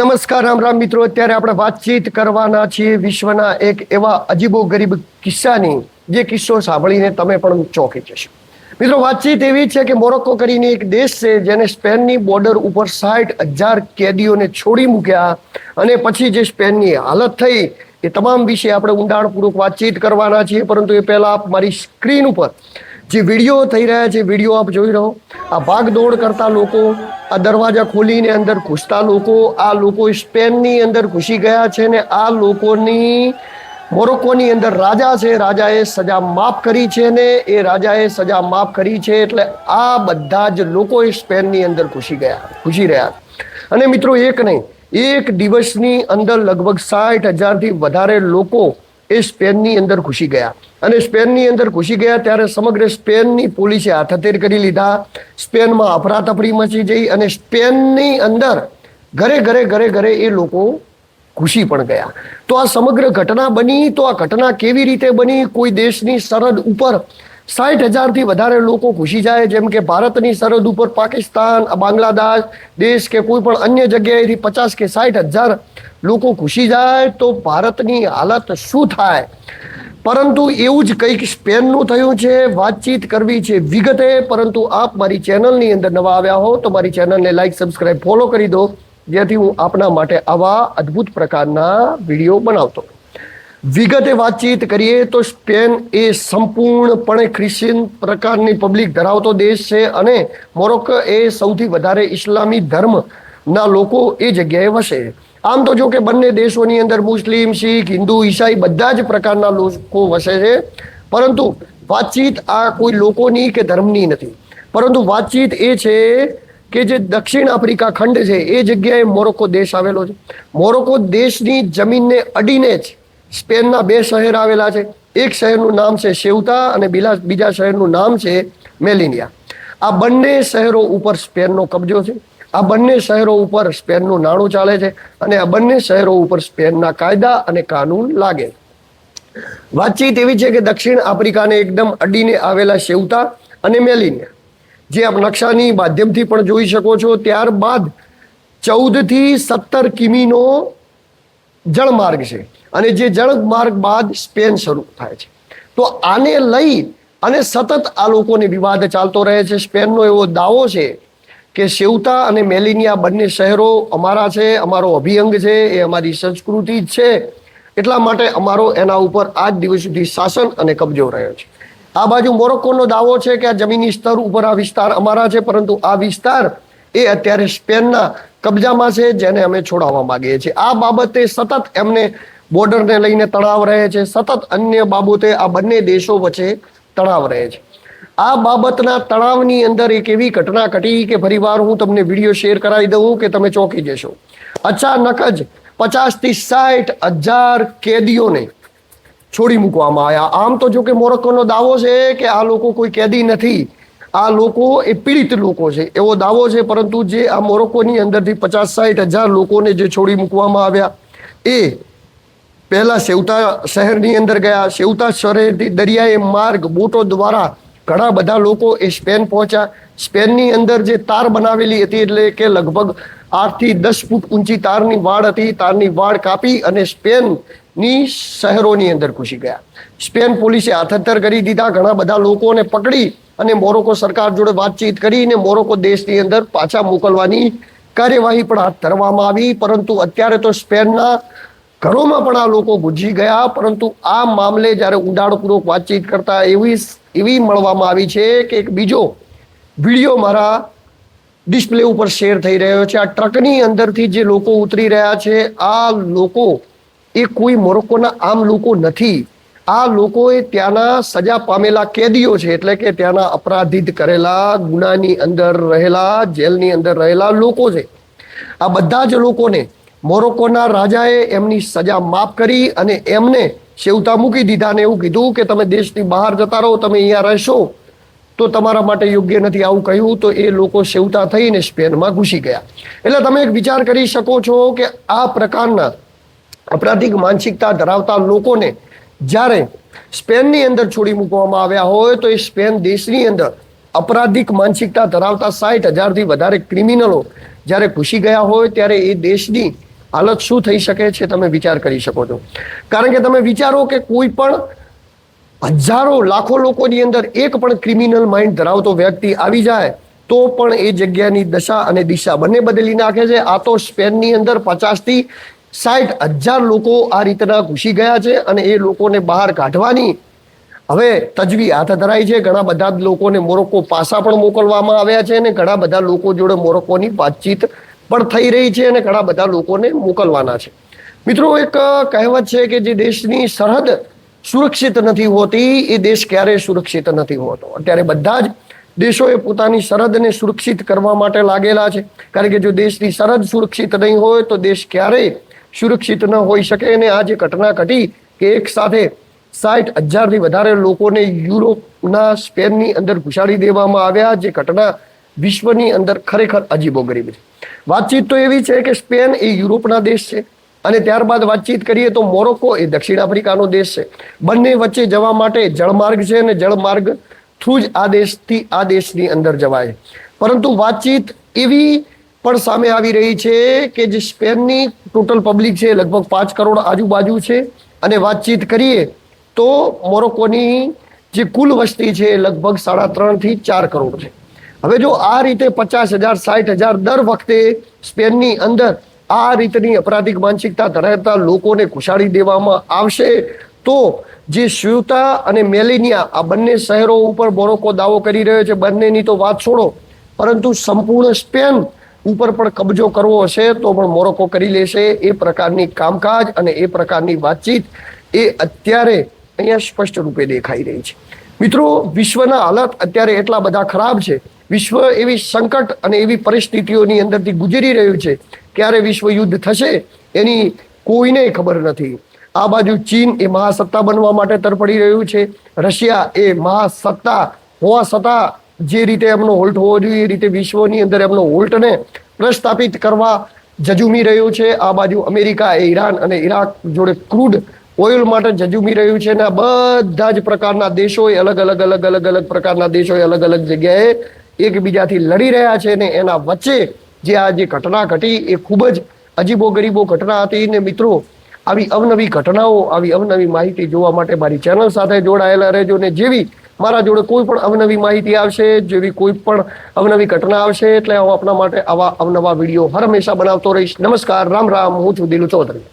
નમસ્કાર રામ મિત્રો, અત્યારે આપણે વાતચીત કરવાના છીએ વિશ્વના એક એવા અજીબો ગરીબ કિસ્સાની જે કિસ્સો સાંભળીને તમે પણ ચોંકી જશો. મિત્રો, વાતચીત એવી છે કે મોરોક્કો કરીને એક દેશ છે જેને સ્પેનની બોર્ડર ઉપર 60,000 કેદીઓને છોડી મૂક્યા અને પછી જે સ્પેનની હાલત થઈ એ તમામ વિશે આપણે ઊંડાણપૂર્વક વાતચીત કરવાના છીએ. પરંતુ એ પહેલા આપ મારી સ્ક્રીન ઉપર જે વિડીયો થઈ રહ્યા છે વિડીયો આપ જોઈ રહો. આ ભાગદોડ કરતા લોકો, આ દરવાજા ખોલીને અંદર ઘૂસતા લોકો, આ લોકો સ્પેનની અંદર ઘૂસી ગયા છે ને આ લોકોની મોરોક્કોની અંદર રાજા છે, રાજાએ સજા માફ કરી છે ને એ રાજાએ સજા માફ કરી છે એટલે આ બધા જ લોકો સ્પેનની અંદર ઘૂસી રહ્યા. અને મિત્રો, એક નહીં, એક દિવસની અંદર લગભગ 60,000થી વધારે લોકો એ સ્પેનની અંદર ઘૂસી ગયા. અને સ્પેનની અંદર ઘૂસી ગયા ત્યારે સમગ્ર સ્પેનની પોલીસે હાથહત્તેર કરી લીધા. સ્પેનમાં અફરાતફરી મચી જઈ અને સ્પેનની અંદર ઘરે એ લોકો ઘૂસી પણ ગયા. તો આ સમગ્ર ઘટના બની. તો આ ઘટના કેવી રીતે બની? કોઈ દેશની સરહદ ઉપર 60,000થી વધારે લોકો ઘૂસી જાય, જેમ કે ભારતની સરહદ ઉપર પાકિસ્તાન, બાંગ્લાદેશ દેશ કે કોઈ પણ અન્ય જગ્યાએથી 50 કે 60,000 લોકો ઘૂસી જાય તો ભારતની હાલત શું થાય? પરંતુ એવું જ કંઈક સ્પેનનું થયું છે. વાતચીત કરવી છે વિગતે. પરંતુ આપ મારી ચેનલની અંદર નવા આવ્યા હો તો મારી ચેનલને લાઈક, સબસ્ક્રાઈબ, ફોલો કરી દો, જેથી હું આપના માટે આવા અદ્ભુત પ્રકારના વિડીયો બનાવતો. વિગતે વાતચીત કરીએ તો સ્પેન એ સંપૂર્ણપણે ખ્રિશ્ચન પ્રકારની પબ્લિક ધરાવતો દેશ છે અને મોરોક્કો એ સૌથી વધારે ઇસ્લામી ધર્મના લોકો એ જગ્યાએ વસે. આમ તો જો કે બંને દેશોની અંદર મુસ્લિમ, શીખ, હિન્દુ, ઈસાઈ બધા જ પ્રકારના લોકો વસે છે. પરંતુ વાતચીત આ કોઈ લોકોની કે ધર્મની નથી, પરંતુ વાતચીત એ છે કે જે દક્ષિણ આફ્રિકા ખંડ છે એ જગ્યાએ મોરોક્કો દેશ આવેલો છે. મોરોક્કો દેશની જમીનને અડીને જ સ્પેનના 2 શહેર આવેલા છે. એક શહેરનું નામ છે સેઉતા અને બીજા શહેરનું નામ છે મેલિનિયા. આ બંને શહેરો ઉપર સ્પેનનો કબજો છે. આ બંને શહેરો ઉપર સ્પેનનું નાણું ચાલે છે અને આ બંને શહેરો ઉપર સ્પેનના કાયદા અને કાનૂન લાગે. વાતચીત એવી છે કે દક્ષિણ આફ્રિકાને એકદમ અડીને આવેલા સેઉતા અને મેલિનિયા, જે આપ નકશાની માધ્યમથી પણ જોઈ શકો છો. ત્યારબાદ 14થી 17 કિમીનો જળમાર્ગ છે અને જે જળમાર્ગ બાદ સ્પેન શરૂ થાય છે. તો આને લઈ અને સતત આ લોકોને વિવાદ ચાલતો રહે છે. સ્પેનનો એવો દાવો છે કે સેઉતા અને મેલિનિયા બંને શહેરો અમારા છે, અમારો અભિયંગ છે, એ અમારી સંસ્કૃતિ જ છે, એટલા માટે અમારો એના ઉપર આજ દિવસ સુધી શાસન અને કબજો રહ્યો છે. આ બાજુ મોરોક્કોનો દાવો છે કે આ જમીની સ્તર ઉપર આ વિસ્તાર અમારા છે, પરંતુ આ વિસ્તાર એ અત્યારે સ્પેનના કબજામાં છે, જેને અમે છોડાવવા માંગીએ છીએ. આ બાબતે સતત એમને બોર્ડરને લઈને તણાવ રહે છે. સતત અન્ય બાબતે આ બંને દેશો વચ્ચે તણાવ રહે છે. આ બાબતના તણાવની અંદર એક એવી ઘટના ઘટી કે ફરીવાર હું તમને વિડીયો શેર કરાવી દઉં કે તમે ચોંકી જશો. અચાનક જ 50થી 60,000 કેદીઓને છોડી મૂકવામાં આવ્યા. આમ તો જો કે મોરોક્કોનો દાવો છે કે આ લોકો કોઈ કેદી નથી, આ લોકો એ પીડિત લોકો છે એવો દાવો છે. પરંતુ જે આ મોરોક્કોની અંદરથી 50-60,000 લોકોને જે છોડી મૂકવામાં આવ્યા એ પહેલા સેઉતા શહેરની અંદર ગયા. સેઉતા શહેરથી દરિયાઈ માર્ગ બોટો દ્વારા ઘણા બધા લોકો એ સ્પેન પહોંચ્યા. સ્પેનની અંદર જે તાર બનાવેલી હતી, એટલે કે લગભગ 8થી 10 ફૂટ ઊંચી તારની વાડ હતી, તારની વાડ કાપી અને સ્પેનની શહેરોની અંદર ઘૂસી ગયા. સ્પેન પોલીસે હાથહત્તેર કરી દીધા. ઘણા બધા લોકોને પકડી અને મોરોક્કો સરકાર જોડે વાતચીત કરીને મોરોક્કો દેશની અંદર પાછા મોકલવાની કાર્યવાહી પણ હાથ ધરવામાં આવી. પરંતુ અત્યારે તો સ્પેનના ઘરોમાં પણ આ લોકો ઘૂસી ગયા. પરંતુ આ મામલે જ્યારે ઊંડાણપૂર્વક વાતચીત કરતા એવી મળવામાં આવી છે કે એક બીજો વિડીયો મારા ડિસ્પ્લે ઉપર શેર થઈ રહ્યો છે. આ ટ્રકની અંદરથી જે લોકો ઉતરી રહ્યા છે, આ લોકો એ કોઈ મોરોક્કોના આમ લોકો નથી. આ લોકોએ ત્યાંના સજા પામેલા કેદીઓ છે, એટલે કે ત્યાંના અપરાધિત કરેલા, ગુનાની અંદર રહેલા, જેલની અંદર રહેલા લોકો છે. આ બધા જ લોકોને મોરોક્કોના રાજાએ એમની સજા માફ કરી અને એમને સેઉતા મૂકી દીધા અને એવું કીધું કે તમે દેશની બહાર જતા રહો, તમે અહીંયા રહેશો તો તમારા માટે યોગ્ય નથી, આવું કહ્યું. તો એ લોકો સેઉતા થઈને સ્પેનમાં ઘૂસી ગયા. એટલે તમે એક વિચાર કરી શકો છો કે આ પ્રકારના અપરાધિક માનસિકતા ધરાવતા લોકોને જ્યારે સ્પેનની અંદર છોડી મૂકવામાં આવ્યા હોય તો એ સ્પેન દેશની અંદર અપરાધિક માનસિકતા ધરાવતા 60,000થી વધારે ક્રિમિનલો જ્યારે ઘૂસી ગયા હોય ત્યારે એ દેશની હાલત શું થઈ શકે છે તમે વિચાર કરી શકો છો. કારણ કે તમે વિચારો કે કોઈ પણ હજારો લાખો લોકોની અંદર એક પણ ક્રિમિનલ માઇન્ડ ધરાવતો વ્યક્તિ આવી જાય તો પણ એ જગ્યાની દશા અને દિશા બંને બદલી નાખે છે. આ તો સ્પેનની અંદર 50 થી 60,000 લોકો આ રીતના ઘૂસી ગયા છે અને એ લોકોને બહાર કાઢવાની હવે તજવી હાથ ધરાઈ છે. ઘણા બધા લોકોને મોરોક્કો પાસા પણ મોકલવામાં આવ્યા છે અને ઘણા બધા લોકો જોડે મોરોક્કોની વાતચીત પણ થઈ રહી છે અને ઘણા બધા લોકોને મોકલવાના છે. મિત્રો, એક કહેવત છે કે જે દેશની સરહદ સુરક્ષિત નથી હોતી એ દેશ ક્યારેય સુરક્ષિત નથી હોતો. અત્યારે બધા જ દેશોએ પોતાની સરહદને સુરક્ષિત કરવા માટે લાગેલા છે. કારણ કે જો દેશની સરહદ સુરક્ષિત નહીં હોય તો દેશ ક્યારેય સુરક્ષિત ન હોઈ શકે. અને આ જે ઘટના ઘટી કે એક સાથે 60,000થી વધારે લોકોને યુરોપના સ્પેનની અંદર ઘુસાડી દેવામાં આવ્યા, જે ઘટના વિશ્વની અંદર ખરેખર અજીબોગરીબ છે. વાતચીત તો એવી છે કે સ્પેન એ યુરોપના દેશ છે અને ત્યારબાદ વાતચીત કરીએ તો મોરોક્કો એ દક્ષિણ આફ્રિકાનો દેશ છે. બંને વચ્ચે જવા માટે જળમાર્ગ છે અને જળમાર્ગ થ્રુ જ આ દેશથી આ દેશની અંદર જવાય. પરંતુ વાતચીત એવી પણ સામે આવી રહી છે કે જે સ્પેનની ટોટલ પબ્લિક છે લગભગ 5 કરોડ આજુબાજુ છે અને વાતચીત કરીએ તો મોરોક્કોની જે કુલ વસ્તી છે લગભગ 3.5 થી 4 કરોડ છે. હવે જો આ રીતે 50,000 60,000 દર વખતે સ્પેનની અંદર આ રીતની અપરાધિક માનસિકતા ધરાવતા લોકોને ઘુસાડી દેવામાં આવશે તો જે સ્યુતા અને મેલિનિયા આ બંને શહેરો ઉપર મોરોક્કો દાવો કરી રહ્યો છે, બંનેની તો વાત છોડો, પરંતુ સંપૂર્ણ સ્પેન ઉપર પણ કબજો કરવો હશે તો પણ મોરોક્કો કરી લેશે. એ પ્રકારની કામકાજ અને એ પ્રકારની વાતચીત એ અત્યારે અહીંયા સ્પષ્ટ રૂપે દેખાઈ રહી છે. મિત્રો, વિશ્વના હાલત અત્યારે એટલા બધા ખરાબ છે. વિશ્વ એવી સંકટ અને એવી પરિસ્થિતિઓની અંદરથી ગુજરી રહ્યું છે. ક્યારે વિશ્વ યુદ્ધ થશે એની કોઈને ખબર નથી. આ બાજુ ચીન એ મહાસત્તા બનવા માટે તરફડી રહ્યું છે. રશિયા એ મહાસત્તા હોવા છતાં જે રીતે એમનો હોલ્ટ હોવો જોઈએ એ રીતે વિશ્વની અંદર એમનો હોલ્ટને પ્રસ્થાપિત કરવા જજુમી રહ્યું છે. આ બાજુ અમેરિકા એ ઈરાન અને ઈરાક જોડે ક્રૂડ ઓઇલ માટે જજુમી રહ્યું છે. અને આ બધા જ પ્રકારના દેશોએ અલગ અલગ પ્રકારના દેશોએ અલગ અલગ જગ્યાએ એકબીજાથી લડી રહ્યા છે. અને એના વચ્ચે જે આ જે ઘટના ઘટી એ ખૂબ જ અજીબોગરીબો ઘટના હતી. ને મિત્રો, આવી અવનવી ઘટનાઓ, આવી અવનવી માહિતી જોવા માટે મારી ચેનલ સાથે જોડાયેલા રહેજો. ને જેવી મારા જોડે કોઈ પણ અવનવી માહિતી આવશે, જેવી કોઈ પણ અવનવી ઘટના આવશે એટલે હું આપના માટે આવા અવનવા વિડીયો હર હંમેશા બનાવતો રહીશ. નમસ્કાર, રામ રામ, હું છું દિલુ ચૌધરી.